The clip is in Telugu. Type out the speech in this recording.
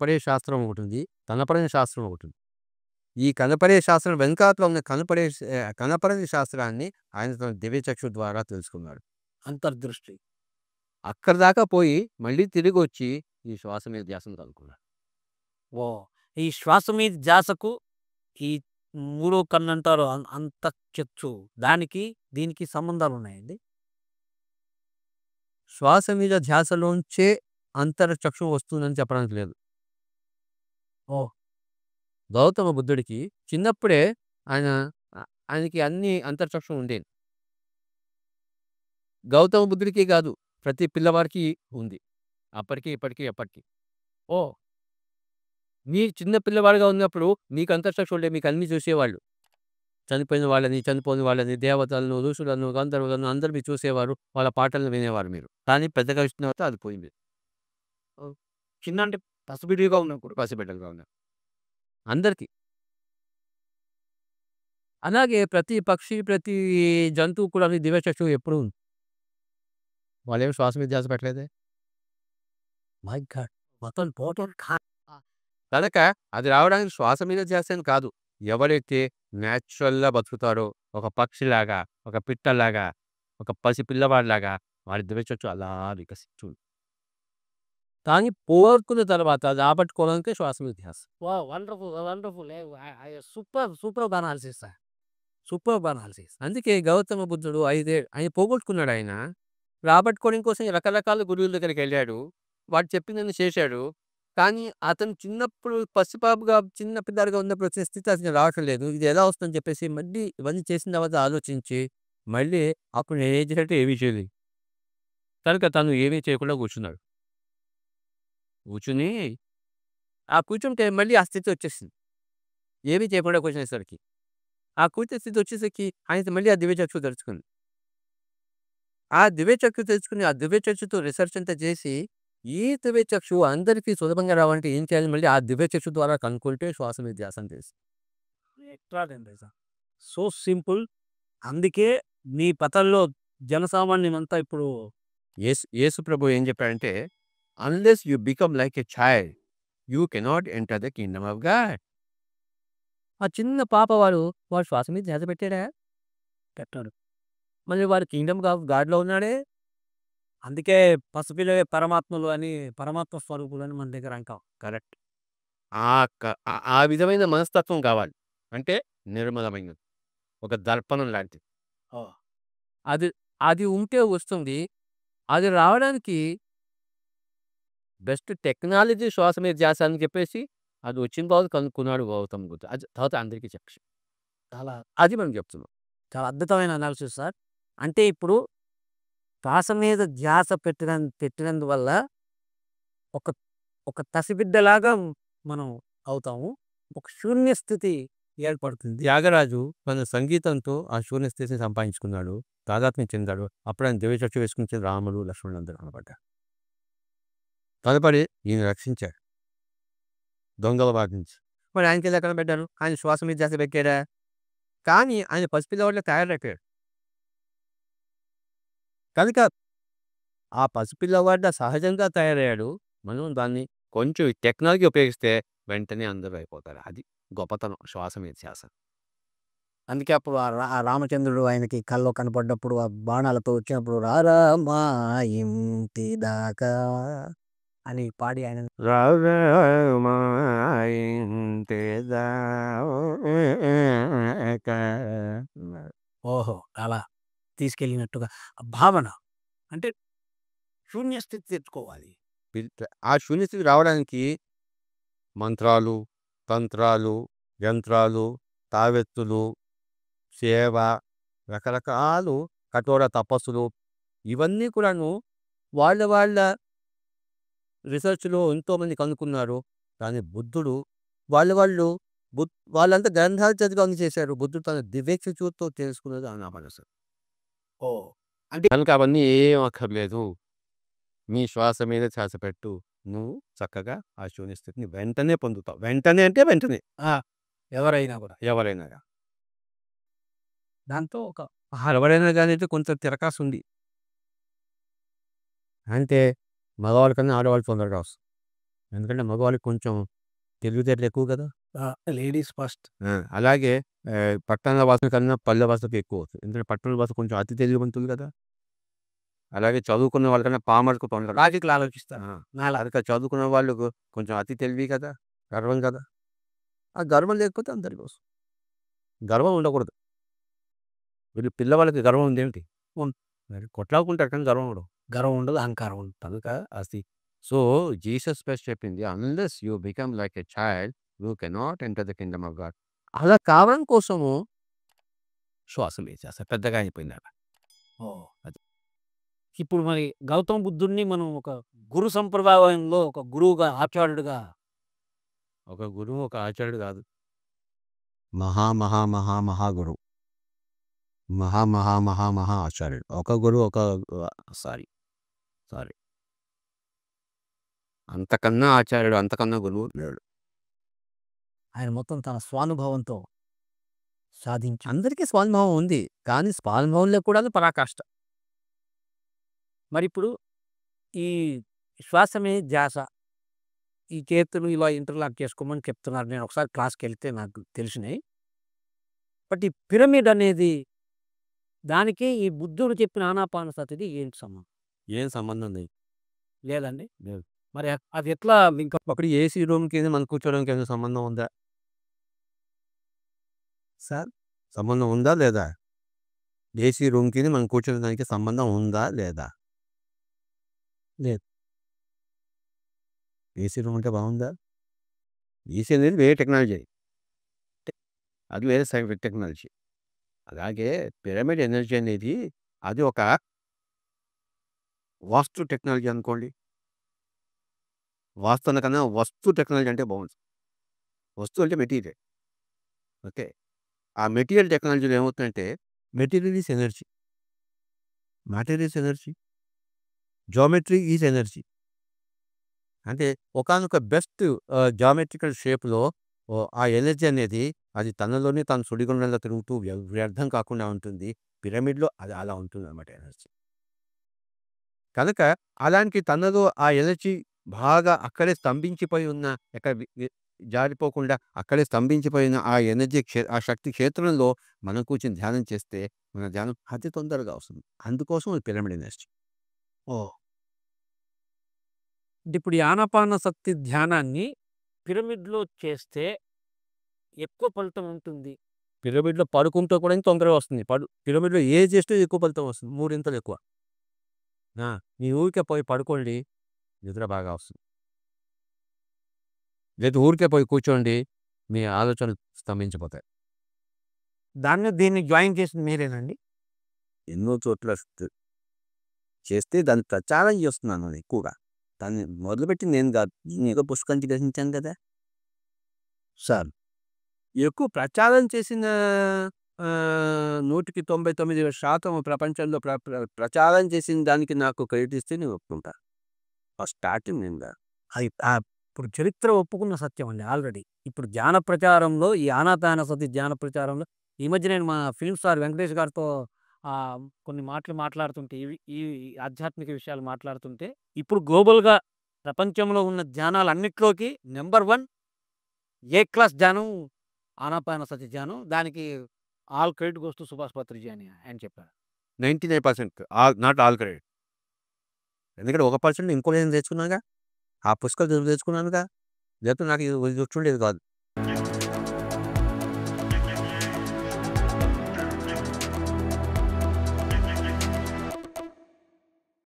కనపడే శాస్త్రం ఒకటుంది. కనపడని శాస్త్రం ఒకటుంది. ఈ కనపడే శాస్త్రం వెనకాతల ఉన్న కనపడని శాస్త్రాన్ని ఆయన తన దివ్యచక్షు ద్వారా తెలుసుకున్నాడు. అంతర్దృష్టి. అక్కడి దాకా పోయి మళ్ళీ తిరిగొచ్చి ఈ శ్వాస మీద ధ్యాసను కనుక్కున్నాడు. ఓహ్! ఈ శ్వాస మీద ధ్యాసకు ఈ మూడో కన్నంటారు అంతఃచక్షు దానికి దీనికి సంబంధాలున్నాయండి? శ్వాస మీద ధ్యాసలోంచే అంతరచక్షు వస్తుందని చెప్పడానికి లేదు. ఓహ్! గౌతమ బుద్ధుడికి చిన్నప్పుడే ఆయన ఆయనకి అన్ని అంతర్చక్షు ఉండేది. గౌతమ బుద్ధుడికే కాదు, ప్రతి పిల్లవాడికి ఉంది. అప్పటికి, ఇప్పటికి, ఎప్పటికి. ఓహ్! మీరు చిన్న పిల్లవాడిగా ఉన్నప్పుడు మీకు అంతర్చక్షు ఉండే మీకు అన్నీ చూసేవాళ్ళు. చనిపోయిన వాళ్ళని, చనిపోని వాళ్ళని, దేవతలను, ఋషులను, గంధర్వులను అందరిని చూసేవారు. వాళ్ళ పాటలను వినేవారు మీరు. కానీ పెద్దగా వచ్చిన తర్వాత అది పోయింది. ఓహ్! చిన్న అంటే పసిబిడిగా ఉన్నప్పుడు. పసిబిడ్డలుగా ఉన్నారు. అందరికీ. అలాగే ప్రతి పక్షి, ప్రతి జంతువు కూడా దివ్యచక్షు ఎప్పుడూ ఉంది. వాళ్ళేమి శ్వాస మీద ధ్యాస పెట్టలేదే. My god! మొత్తం టోటల్ కనుక అది రావడానికి శ్వాస మీద ధ్యాస అని కాదు. ఎవరైతే నేచురల్‌గా బతుకుతారో, ఒక పక్షిలాగా, ఒక పిట్టలాగా, ఒక పసి పిల్లవాడిలాగా వాడి దివ్యచక్షు అలా వికసిస్తూ ఉంటుంది. కానీ కోరుకున్న తర్వాత రాబట్టుకోవడానికే శ్వాస మీద ధ్యాస. Wow! Wonderful! Wonderful! Superb analysis sir. Superb analysis. అందుకే గౌతమ బుద్ధుడు ఆయన పోగొట్టుకున్నాడు ఆయన. రాబట్టుకోవడం కోసం రకరకాల గురువుల దగ్గరికెళ్ళాడు. వాడు చెప్పిందన్నీ చేశాడు. కానీ అతను చిన్నప్పుడు పసిపాపగా చిన్న పిల్లాడిగా ఉన్నప్పుడు వచ్చిన స్థితి అతనికి రావటం లేదు. ఇది ఎలా వస్తుందని చెప్పేసి మళ్ళీ ఇవన్నీ చేసిన తర్వాత ఆలోచించి మళ్ళీ అప్పుడు నేనేం చేశానంటే ఏమీ చేయలేదు. కనుక తను ఏమీ చేయకుండా కూర్చున్నాడు. కూర్చుని ఆ కూర్చుంటే మళ్ళీ ఆ స్థితి వచ్చేసింది. ఏమీ చేయకుండా కూర్చునేసరికి. ఆ కూర్చున్న స్థితి వచ్చేసరికి ఆయనకి మళ్ళీ ఆ దివ్యచక్షు తెరుచుకుంది. ఆ దివ్యచక్షు తెరుచుకుని ఆ దివ్యచక్షుతో రిసర్చ్ అంతా చేసి ఈ దివ్యచక్షు అందరికీ సులభంగా రావాలంటే ఏం చేయాలి? మళ్ళీ ఆ దివ్యచక్షు ద్వారా కనుక్కుంటే శ్వాస మీద ధ్యాస అని తెలుసు. Extraordinary sir. So simple. అందుకే మీ పథంలో జనసామాన్యమంతా ఇప్పుడు యేసు ప్రభు ఏం చెప్పాడంటే, unless you become like a child, you cannot enter the Kingdom of God. ఆ చిన్న పాప వాడు శ్వాస మీద ధ్యాస పెట్టాడా? పెట్టాడు. మళ్ళీ వాడు కింగ్డమ్ ఆఫ్ గాడ్‌లో ఉన్నాడే. అందుకే పసిపిల్లలే పరమాత్మలు అని, పరమాత్మ స్వరూపులు అని మన దగ్గర అంటాం. కరెక్ట్. ఆ ఆ విధమైన మనస్తత్వం కావాలి. అంటే నిర్మలమైనది. ఒక దర్పణం లాంటిది. ఓహ్! అది అది ఉంటే వస్తుంది. అది రావడానికి బెస్ట్ టెక్నాలజీ శ్వాస మీద ధ్యాస అని చెప్పేసి అది వచ్చిన తర్వాత కనుక్కున్నాడు గౌతమ్ బుద్ధ. అది తర్వాత అందరికీ చెప్పేసాడు. చాలా, అది మనం చెప్తున్నాం. చాలా అద్భుతమైన అనాలిసిస్ సార్. అంటే ఇప్పుడు శ్వాస మీద ధ్యాస పెట్టినందువల్ల ఒక ఒక పసిబిడ్డలాగా మనం అవుతాము. ఒక శూన్య స్థితి ఏర్పడుతుంది. త్యాగరాజు తన సంగీతంతో ఆ శూన్య స్థితిని సంపాదించుకున్నాడు. తాదాత్మ్యం చెందాడు. అప్పుడు ఆయన దివ్యచక్షు వేసుకుని రాముడు, లక్ష్మణుడు అందరూ కనపడ్డారు. తదుపరి ఈయన రక్షించాడు దొంగల బారి నుంచి. మరి ఆయనకి ఎలా కనబడ్డారు? ఆయన శ్వాస మీద ధ్యాస పెట్టాడా? కానీ ఆయన పసిపిల్లవాడిలా తయారైపోయాడు. కనుక ఆ పసిపిల్లవాడిలా సహజంగా తయారయ్యాడు. మనం దాన్ని కొంచెం టెక్నాలజీ ఉపయోగిస్తే వెంటనే అందరూ అయిపోతారు. అది గొప్పతనం శ్వాస మీద ధ్యాస. అందుకే అప్పుడు ఆ రామచంద్రుడు ఆయనకి కల్లో కనపడ్డప్పుడు ఆ బాణాలతో వచ్చినప్పుడు రారా మా ఇంటి దాకా అని పాడి ఆయన రామా ఇంటి దాకా. ఓహో! అలా తీసుకెళ్ళినట్టుగా ఆ భావన. అంటే శూన్య స్థితి తెచ్చుకోవాలి. ఆ శూన్యస్థితి రావడానికి మంత్రాలు, తంత్రాలు, యంత్రాలు, తావెత్తులు, సేవ, రకరకాలు కఠోర తపస్సులు ఇవన్నీ కూడాను వాళ్ళ రిసర్చ్‌లో ఎంతోమంది కనుక్కున్నారు. కానీ బుద్ధుడు వాళ్ళు వాళ్ళంతా గ్రంథాలు చదివి అన్ని చేశారు. బుద్ధుడు తన దివ్యచక్షుతో తెలుసుకున్నది ఆ నా మనసు. ఓహ్! కనుక అవన్నీ ఏం అక్కర్లేదు. నీ శ్వాస మీద శ్వాస పెట్టు. నువ్వు చక్కగా ఆ శూన్య స్థితిని వెంటనే పొందుతావు. వెంటనే అంటే వెంటనే. ఆ! ఎవరైనా కూడా. ఎవరైనా గాని. దాంతో ఒక ఎవరైనా గాని అయితే కొంచెం తిరకాసుంది. అంటే మగవాళ్ళ కన్నా ఆడవాళ్ళు తొందరగా వస్తుంది. ఎందుకంటే మగవాళ్ళకి కొంచెం తెలివితేటలు ఎక్కువ కదా! Ladies first. అలాగే పట్టణాల వాసుల కన్నా పల్లె వాసులకి ఎక్కువ అవుతుంది. ఎందుకంటే పట్టణాల వాసులు కొంచెం అతి తెలివివంతులు కదా! అలాగే చదువుకున్న వాళ్ళకన్నా పామర్‌కు తొందర. లాజిక్‌లో ఆలోచిస్తారు. ఆ! నాలా. అందుకే చదువుకున్న వాళ్ళు కొంచెం అతి తెలివి కదా! గర్వం కదా! ఆ గర్వం లేకపోతే అందరికి వస్తుంది. గర్వం ఉండకూడదు. వీళ్ళు పిల్లవాళ్ళకి గర్వం ఉందేమిటి? ఉన్ మరి కొట్లాడుకుంటారు కానీ గర్వం ఉండదు. గర్వం ఉండదు, అహంకారం ఉండదు. కనుక అది సో, జీసస్ క్రైస్ట్ చెప్పింది unless you become like a child you cannot enter the Kingdom of God. అలా కావడం కోసము శ్వాసలు వేసేస్తారు. పెద్దగా అయిపోయిందట. ఓహ్! అది. ఇప్పుడు మరి గౌతమ బుద్ధుడిని మనం ఒక గురు సంప్రదాయంలో ఒక గురువుగా, ఆచార్యుడిగా ఒక గురువు, ఒక ఆచార్యుడు కాదు. మహా మహా మహా మహా గురువు. మహా మహా మహా మహా ఆచార్యుడు. ఒక గురువు ఒక సారీ, సారీ. అంతకన్నా ఆచార్యుడు, అంతకన్నా గురువు లేడు. ఆయన మొత్తం తన స్వానుభవంతో సాధించి అందరికీ స్వానుభవం ఉంది. కానీ స్వానుభవంలో కూడా పరాకాష్ట. మరిప్పుడు ఈ శ్వాస మీద ధ్యాస, ఈ చేతులు ఇలా ఇంటర్లాక్ చేసుకోమని చెప్తున్నారు. నేను ఒకసారి క్లాస్‌కెళ్తే నాకు తెలిసినయి. బట్ ఈ పిరమిడ్ అనేది దానికి ఈ బుద్ధుడు చెప్పిన ఆనాపానసతిది ఏంటి సంబంధం? ఏం సంబంధం లేదు. లేదండి? లేదు. మరి అది ఎట్లా లింక్ అప్? అప్పుడు ఏసీ రూమ్‌కి మనం కూర్చోవడానికి ఏమైనా సంబంధం ఉందా? సార్ సంబంధం ఉందా లేదా? ఏసీ రూమ్‌కి మనం కూర్చోడానికి సంబంధం ఉందా లేదా? లేదు. ఏసీ రూమ్ అంటే బాగుందా? ఏసీ అనేది వేరే టెక్నాలజీ. అది వేరే సైంటిఫిక్ టెక్నాలజీ. అలాగే పిరమిడ్ ఎనర్జీ అనేది అది ఒక వాస్తు టెక్నాలజీ అనుకోండి. వాస్తు అనకన్నా వస్తు టెక్నాలజీ అంటే బాగుంది. వస్తువు అంటే మెటీరియల్. ఓకే. ఆ మెటీరియల్ టెక్నాలజీలో ఏమవుతుందంటే material is energy. Matter is energy. Geometry is energy. అంటే ఒకానొక బెస్ట్ జియోమెట్రికల్ షేప్‌లో ఆ ఎనర్జీ అనేది అది తనలోనే తాను సుడిగుండంలో తిరుగుతూ వ్యర్థం కాకుండా ఉంటుంది. పిరమిడ్‌లో అది అలా ఉంటుందన్నమాట ఎనర్జీ. కనుక అలాంటి తనలో ఆ ఎనర్జీ బాగా అక్కడే స్తంభించిపోయి ఉన్న ఎక్కడ జారిపోకుండా అక్కడే స్తంభించిపోయిన ఆ ఎనర్జీ ఆ శక్తి క్షేత్రంలో మనం కూర్చొని ధ్యానం చేస్తే మన ధ్యానం అతి తొందరగా వస్తుంది. అందుకోసం ఈ పిరమిడ్ ఎనర్జీ. ఓహ్! ఇప్పుడు ఈ ఆనాపానసతి ధ్యానాన్ని పిరమిడ్‌లో చేస్తే ఎక్కువ ఫలితం ఉంటుంది. పిరమిడ్‌లో పడుకుంటే కూడా ఇంకా తొందరగా వస్తుంది. పిరమిడ్‌లో ఏది చేస్తే ఎక్కువ ఫలితం వస్తుంది. మూడింతలు ఎక్కువ. మీ ఊరికే పోయి పడుకోండి. నిద్ర బాగా వస్తుంది. లేదా ఊరికే పోయి కూర్చోండి. మీ ఆలోచనలు స్తంభించిపోతాయి. దీన్ని జాయిన్ చేసింది మీరేనండి? ఎన్నో చోట్ల చేస్తే దాన్ని ప్రచారం చేస్తున్నాను నేను ఎక్కువగా. దాన్ని మొదలుపెట్టింది నేను కాదు. నేనేదో పుస్తకం గ్రహించాను కదా! సార్. ఎక్కువ ప్రచారం చేసిన 100కి 99% ప్రపంచంలో ప్రచారం చేసిన దానికి నాకు క్రెడిట్ ఇస్తే నేను ఒప్పుకుంటా. ఫస్ట్ స్టార్టింగ్ నేను కాదు. అది ఇప్పుడు చరిత్ర ఒప్పుకున్న సత్యం అండి ఆల్రెడీ. ఇప్పుడు ధ్యాన ప్రచారంలో ఈ ఆనాపానసతి ధ్యాన ప్రచారంలో ఈ మధ్య నేను మా ఫిల్మ్ స్టార్ వెంకటేష్ గారితో కొన్ని మాటలు మాట్లాడుతుంటే ఈ ఆధ్యాత్మిక విషయాలు మాట్లాడుతుంటే ఇప్పుడు గ్లోబల్‌గా ప్రపంచంలో ఉన్న ధ్యానాలన్నిట్లోకి నంబర్ 1 ఏ క్లాస్ ధ్యానం ఆనాపానసతి ధ్యానం. దానికి all credit goes to Subhash Patriji అని ఆయన చెప్పారు. 99% నాట్ ఆల్ క్రెడిట్. ఎందుకంటే 1% ఇంకో నేను తెచ్చుకున్నాగా. ఆ పుస్తకాలు తెచ్చుకున్నానుగా. లేకపోతే నాకు ఇది వచ్చుండేది కాదు.